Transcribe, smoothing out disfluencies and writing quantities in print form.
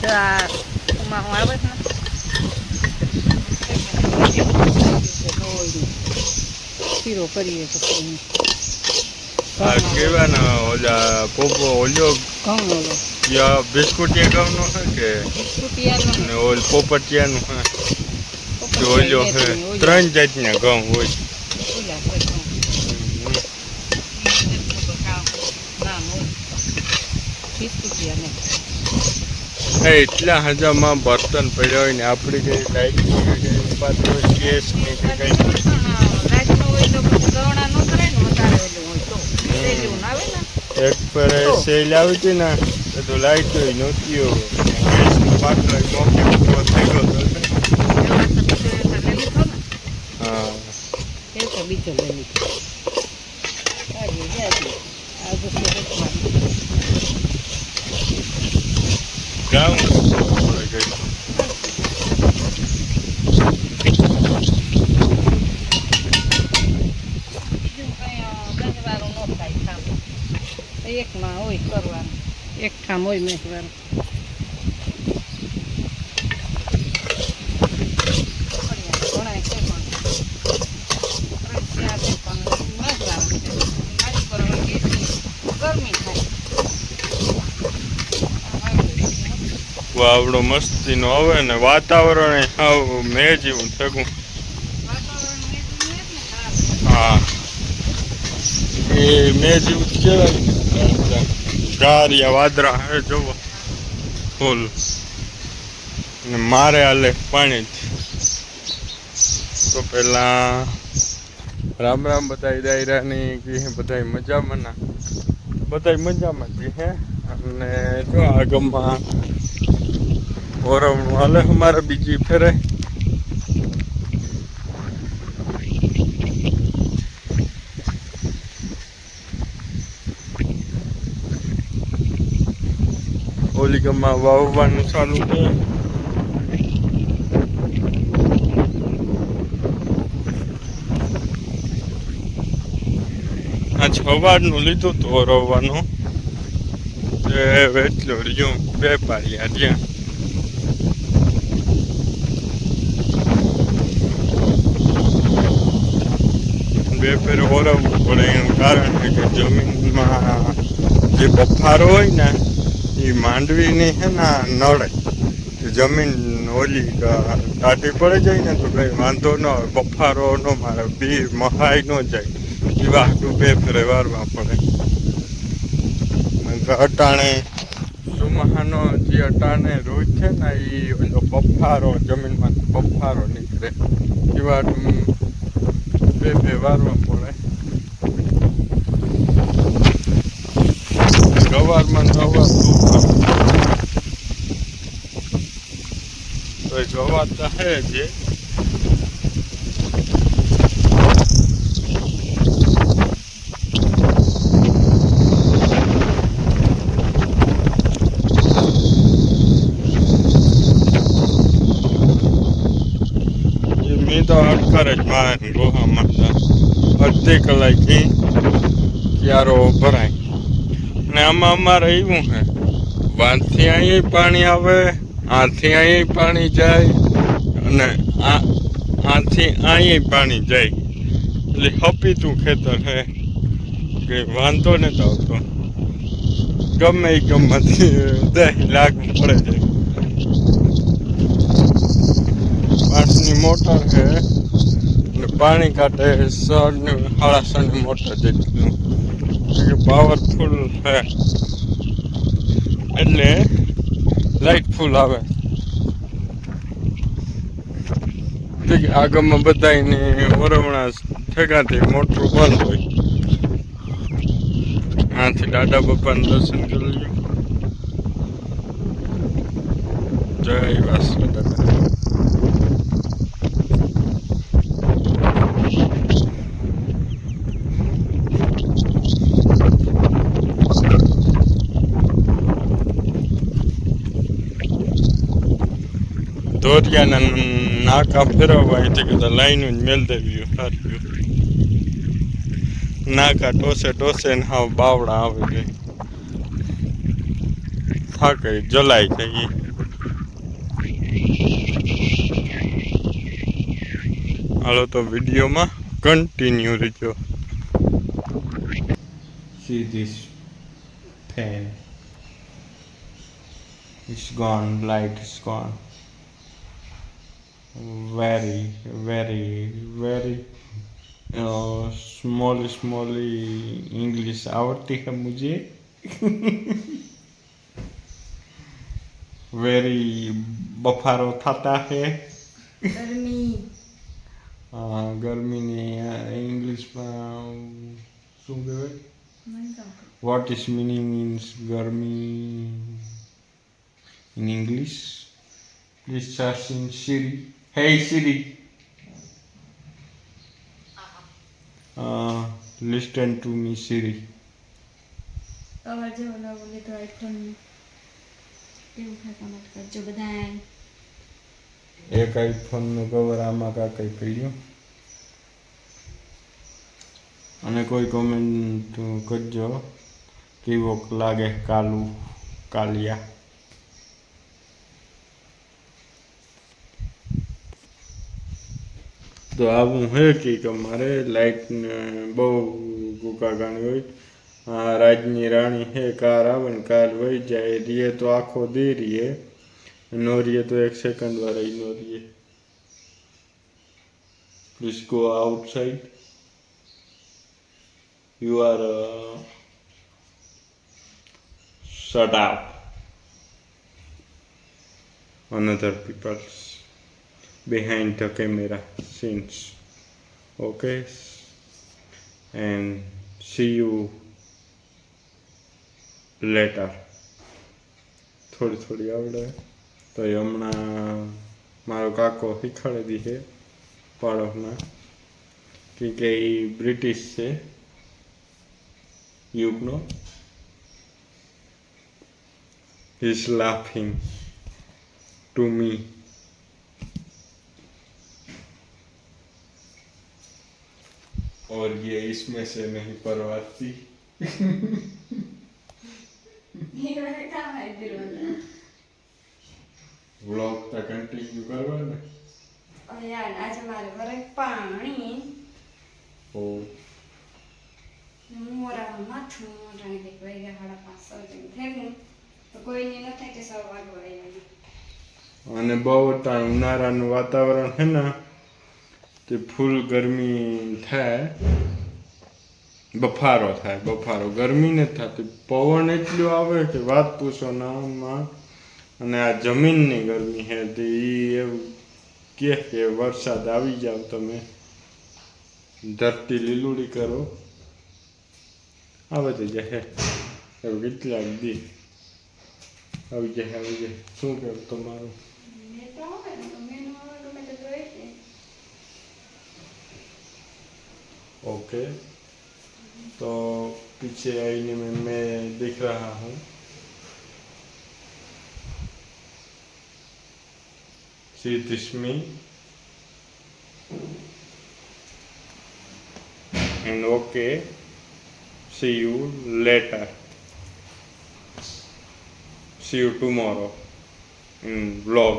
હું આવે છે ને શીરો કરીએ પછી કેવાના ઓલા પોપો ઓલ્યો ઘઉં ઓલો યા બિસ્કુટિયા ઘઉંનો હે કે બિસ્કુટિયાનો ને ઓલ પોપટિયાનું હે કે ઓલ્યો હે પોપટિયા ત્રણ જાતના ઘઉં હોય. ઓલા છે ઘઉં નામ હોય બિસ્કુટિયા ને એટલા હજારમાં બર્તન પડ્યા હોય ને આપણી કઈ લાઈટ પાત્ર ગેસ ને કે કઈ રાતનો હોય તો પછી ગવણા ન કરાય ને વધારે ઓલું હોય તો સેલું આવે ને એક પર સેલ આવી હતી ને તો લાઈટ હોય નહોતી ગેસનો પાત્ર મોકે પૂરો થઈ ગયો હતો. હા એ તો બીજો લઈ લીધો ગામ એકમાં હોય કરવાનું એક કામ હોય મેઘવાનું ઘણા છે પણ ગરમી થાય વાવડો મસ્તીનો આવે ને વાતાવરણ હાવ મેં જેવું થયું. હા એ મેં જેવું કહેવાય ગારિયા વાદરા હે જોવો ફૂલ ને મારે હાલે પાણી તો પેલા રામ રામ બધાય દાયરાની કે બધાય મજામાં ના બધાય મજામાં જ હે અને જો આગમમાં ઓરવણું હાલે અમારે બીજી ફેરે ઓલી ગમમાં વાવવાનું ચાલુ છે. આ સવારનું લીધું હતું ઓરવવાનું એ વેચલો રહ્યું વેપારી ત્યાં બે ફેર ઓરવવું પડે એનું કારણ છે કે જમીનમાં જે બફારો હોય ને એ માંડવીની હે ને નડે જમીન ઓલી કાઢી પડી જાય ને તો કઈ વાંધો ન હોય બફારો ન મારે બી મહાઈ ન જાય એવા હાટું બે ફેરે વારવા પડે. અટાણે ચોમાહાનો જે અટાણે રોજ છે ને એ ઓલો બફારો જમીનમાં બફારો નીકળે એવા બે વારવા પડે. ગવારમાં નવા તો ગવાર તો હે જે મેં તો અટકર જ મારે ગોહામાં અડધી કલાકથી ક્યારો ભરાય ને આમાં અમારે એવું હે વાંથી અહીં પાણી આવે આથી અહીં પાણી જાય અને આથી અહીં પાણી જાય એટલે હપીતું ખેતર હે કે વાંધો નથી આવતો ગમે એ ગમમાંથી દહીં લાગવું પડે છે. પાંચની મોટર છે ને પાણી કાઢે 6.5 મોટર જેટલું પાવરફુલ છે એટલે લાઈટ ફૂલ આવે. આગળમાં બધાને ઓરવણા ઠેકાથી મોટર બંધ હોય આથી દાદા બાપાને દર્શન કરી લ્યો. જય વાસુ દાદા. દોરિયાના નાકા ફેરવવા એટલે કદાચ લાઈન મેલ દેવી સારું નાકા ટોસે ને હાવ બાવડા આવે ગઈ થાકે જલાઈ થઈ હાલો તો વિડીયોમાં કન્ટિન્યુ રહેજો. See this fan. It's gone, light is gone. Very, very, very smally English आवड़ती है मुझे. वेरी बफारो થતા है. ગરમીની ઇંગ્લિશમાં શું કહેવાય? વોટ ઇઝ મીનિંગ મીન્સ ગરમી in English? Please search in Siri. Hey Siri. Listen to me Siri. અવાજ જેવો નવો લીધો આઈફોન કેવું થાય કમેન્ટ કરજો બધાય. એક આઈફોનનું કવર આમાં કાંઈ પડ્યું અને કોઈ કોમેન્ટ કરજો કેવો લાગે કાલિયા. તો આવું હે કે અમારે લાઇટને બહુ ગુકાગાણી હોય. રાજની રાણી હે, કાર આવે ને કાર વહી જાય, રીએ તો આખો દી રીએ, નો રીએ તો 1 સેકન્ડ વાળા નો રીએ. Please go outside. You are shut up another people's behind the camera scenes. Okay, and see you later. થોડી આવડે તો એ હમણાં મારો કાકો શીખવાડી દીધે પાડોશના, કે એ બ્રિટિશ છે યુગનો. He's laughing to me. और ये इसमें से नहीं परवाती. व्लॉग तक कंटिन्यू करवा ने. યાર આજે મારે ઘરે પાણી ओ મોરામાં માથું જાણે કે વાગ્યા 5:30 જેમ થયું તો કોઈની ન થાય કે 6 વાગવા આવ્યા. અને બહુ ટાઈમ ઉનાળાનું વાતાવરણ છે ને તે ફૂલ ગરમી થાય, બફારો ગરમી નથી થતી, પવન એટલું આવે કે વાત પૂછો ના આમાં. અને આ જમીનની ગરમી છે તે એવું કે વરસાદ આવી જાવ, તમે ધરતી લીલુડી કરો, આવે તો જાય એવું કેટલાક દી આવી જાય. શું કહેવું તમારું? ओके, तो पीछे आईने में मैं दिख रहा हूँ. See this me and okay, see you later. See you tomorrow in vlog.